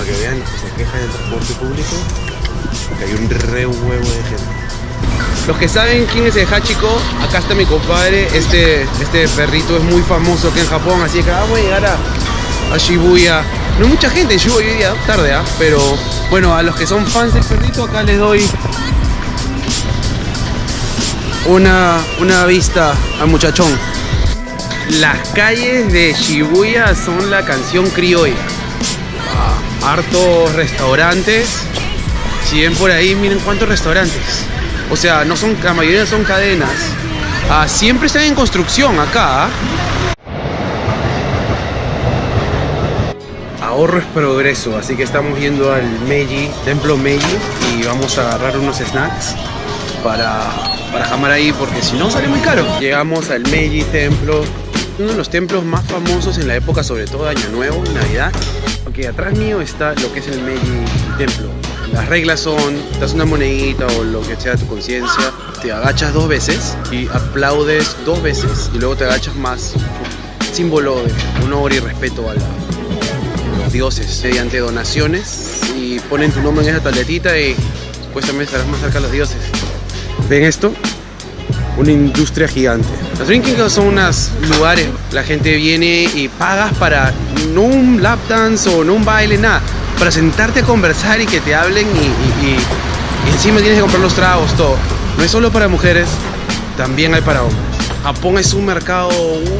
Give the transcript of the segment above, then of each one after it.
que vean los que se quejan del transporte público, que hay un re huevo de gente. Los que saben quién es el Hachiko, acá está mi compadre. Este perrito es muy famoso aquí en Japón, así que vamos a llegar a Shibuya. No hay mucha gente en Shibuya hoy día, tarde, pero bueno, a los que son fans del perrito, acá les doy una vista al muchachón. Las calles de Shibuya son la canción criolla. Hartos restaurantes. Si ven por ahí, miren cuántos restaurantes. O sea, no son, la mayoría son cadenas. Siempre están en construcción acá. Ahorro es progreso, así que estamos yendo al Meiji, Templo Meiji, y vamos a agarrar unos snacks para jamar ahí, porque si no sale muy caro. Llegamos al Meiji Templo, uno de los templos más famosos en la época, sobre todo de Año Nuevo y Navidad. Ok, atrás mío está lo que es el Meiji Templo. Las reglas son, te das una monedita o lo que sea de tu conciencia, te agachas 2 veces y aplaudes 2 veces y luego te agachas más, símbolo de honor y respeto a los dioses, mediante donaciones, y ponen tu nombre en esa tabletita y supuestamente estarás más cerca de los dioses. ¿Ven esto? Una industria gigante. Los drinking son unos lugares, la gente viene y pagas para no un lap dance o no un baile, nada, para sentarte a conversar y que te hablen y encima tienes que comprar los tragos, todo. No es solo para mujeres, también hay para hombres. Japón es un mercado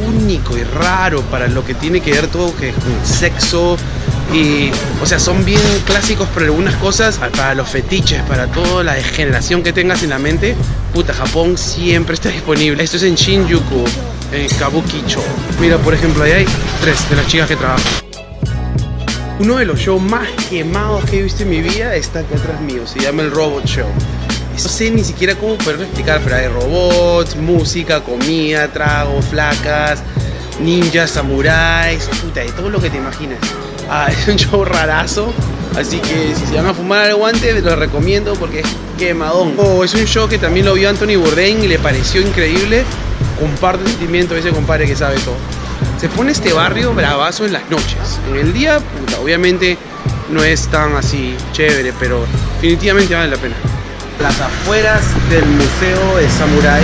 único y raro para lo que tiene que ver todo que con sexo y, o sea, son bien clásicos para algunas cosas, para los fetiches, para toda la degeneración que tengas en la mente. Puta, Japón siempre está disponible. Esto es en Shinjuku, en Kabukicho. Mira, por ejemplo, ahí hay 3 de las chicas que trabajan. Uno de los shows más quemados que he visto en mi vida está aquí atrás mío, se llama el Robot Show. No sé ni siquiera cómo poderlo explicar, pero hay robots, música, comida, tragos, flacas, ninjas, samuráis, puta, de todo lo que te imaginas. Es un show rarazo, así que si se van a fumar al guante, lo recomiendo porque es quemadón. Es un show que también lo vio Anthony Bourdain y le pareció increíble. Comparto el sentimiento de ese compadre que sabe todo. Se pone este barrio bravazo en las noches. En el día, puta, obviamente no es tan así chévere, pero definitivamente vale la pena. Las afueras del museo de Samurai.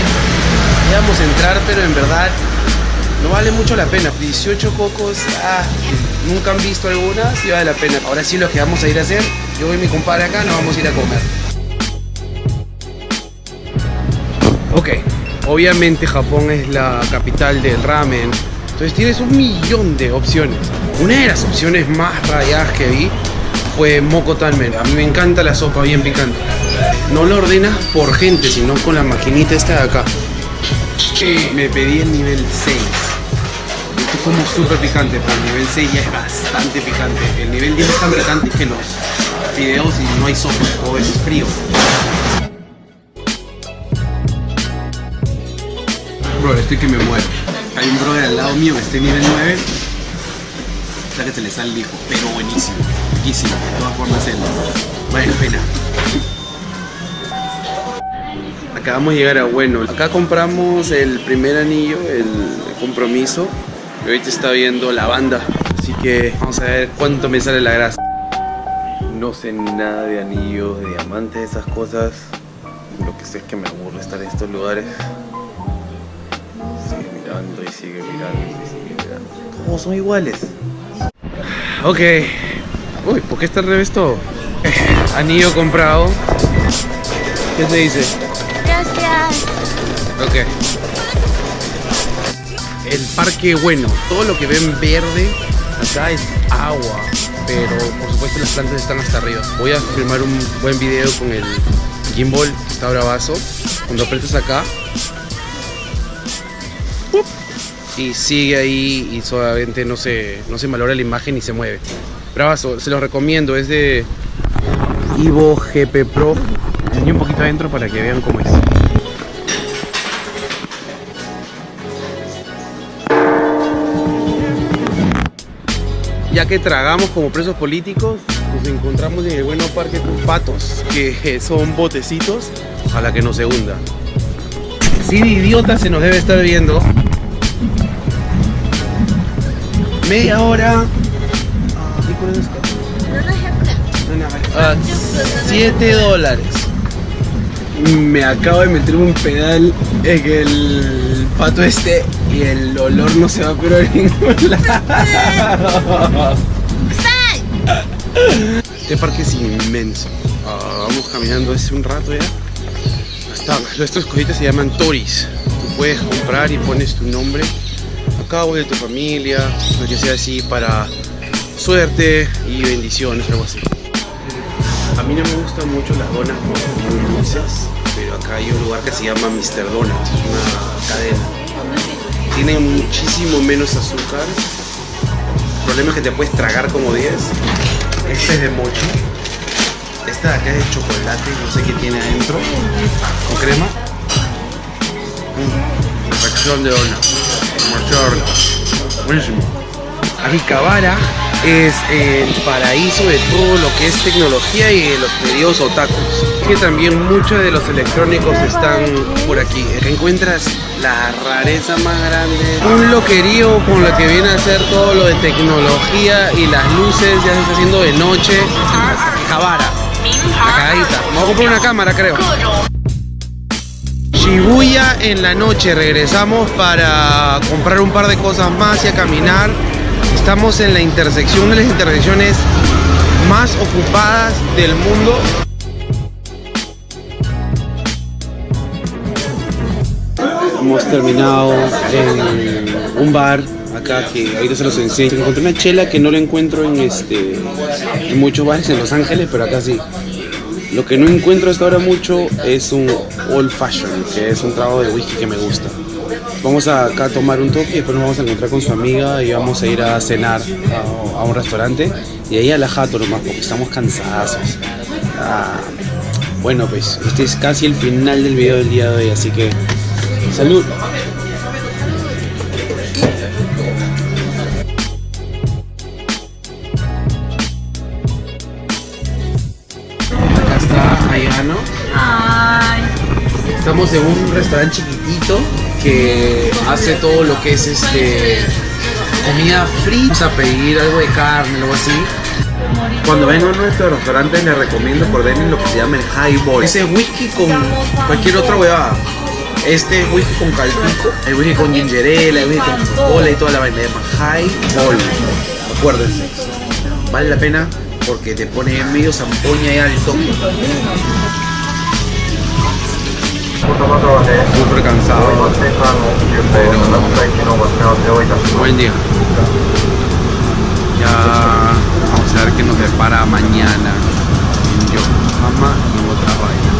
Íbamos a entrar, pero en verdad no vale mucho la pena. 18 cocos, nunca han visto algunas y vale la pena. Ahora sí, lo que vamos a ir a hacer, yo y mi compadre acá nos vamos a ir a comer. Ok, obviamente Japón es la capital del ramen. Entonces tienes un millón de opciones. Una de las opciones más rayadas que vi fue Moko Tanmen. A mí me encanta la sopa bien picante. No lo ordenas por gente, sino con la maquinita esta de acá. Me pedí el nivel 6. Esto es como súper picante, pero el nivel 6 ya es bastante picante. El nivel 10 es tan picante que los fideos y no hay sopa, todo es frío. Bro, estoy que me muero. Hay un brother al lado mío que está en nivel 9. O sea que se le sale el hijo, pero buenísimo, riquísimo. De todas formas, vale la pena. Acabamos de llegar a Bueno. Acá compramos el primer anillo, el compromiso. Y ahorita está viendo la banda. Así que vamos a ver cuánto me sale la grasa. No sé nada de anillos, de diamantes, esas cosas. Lo que sé es que me aburre estar en estos lugares. Sigue mirando y sigue mirando y sigue mirando. Todos son iguales. Ok. Uy, ¿por qué está al revés todo? Anillo comprado. ¿Qué se dice? Gracias. Ok. El parque Bueno. Todo lo que ven verde acá es agua. Pero por supuesto las plantas están hasta arriba. Voy a filmar un buen video con el gimbal. Está bravazo. Cuando apretas acá y sigue ahí y suavemente no se malora la imagen y se mueve. Bravazo, se los recomiendo. Es de Evo GP Pro. Enseñé un poquito adentro para que vean cómo es. Ya que tragamos como presos políticos, nos encontramos en el Bueno Parque con patos, que son botecitos, ojalá que no se hunda. Así de idiota se nos debe estar viendo. Media hora. ¿Y cuál es esto? a $7. Me acabo de meter un pedal en el pato este y el olor no se va pero a ningún lado. Este parque es inmenso. Vamos caminando hace un rato ya. Estos cositas se llaman toris. Tú puedes comprar y pones tu nombre acá o de tu familia, lo que sea así, para suerte y bendiciones, algo así. A mí no me gustan mucho las donas muy dulces, pero acá hay un lugar que se llama Mr. Donuts, es una cadena. Tiene muchísimo menos azúcar. El problema es que te puedes tragar como 10. Este es de mochi. Esta de acá es de chocolate, no sé qué tiene adentro. Con crema. Perfección de dona. Buenísimo. Akihabara es el paraíso de todo lo que es tecnología y de los pedidos otakus. Que también muchos de los electrónicos están por aquí. Acá encuentras la rareza más grande. Un loquerío con lo que viene a ser todo lo de tecnología y las luces ya se está haciendo de noche. Akihabara. La cagadita. Vamos a comprar una cámara, creo. Shibuya en la noche. Regresamos para comprar un par de cosas más y a caminar. Estamos en la intersección, una de las intersecciones más ocupadas del mundo. Hemos terminado en un bar acá que ahorita se los enseño. Encontré una chela que no la encuentro en muchos bares en Los Ángeles, pero acá sí. Lo que no encuentro hasta ahora mucho es un old fashion, que es un trago de whisky que me gusta. Vamos a acá a tomar un toque y después nos vamos a encontrar con su amiga y vamos a ir a cenar a un restaurante y ahí a la jato nomás porque estamos cansados. Bueno, pues este es casi el final del video del día de hoy, así que salud. Acá está Ayano. Estamos en un restaurante chiquitito que hace todo lo que es comida frita. Vamos a pedir algo de carne, algo así. Cuando vengan a nuestro restaurante les recomiendo que ordenen lo que se llama el highball. Ese es whisky con cualquier otra huevada. Este es whisky con calpito, hay whisky con ginger ale, hay whisky con Coca-Cola y toda la vaina. Se llama highball. Acuérdense, vale la pena porque te pone medio zampoña y al toque. Súper cansado, pero buen día. Ya vamos a ver qué nos depara mañana en Yokohama y en otra vaina.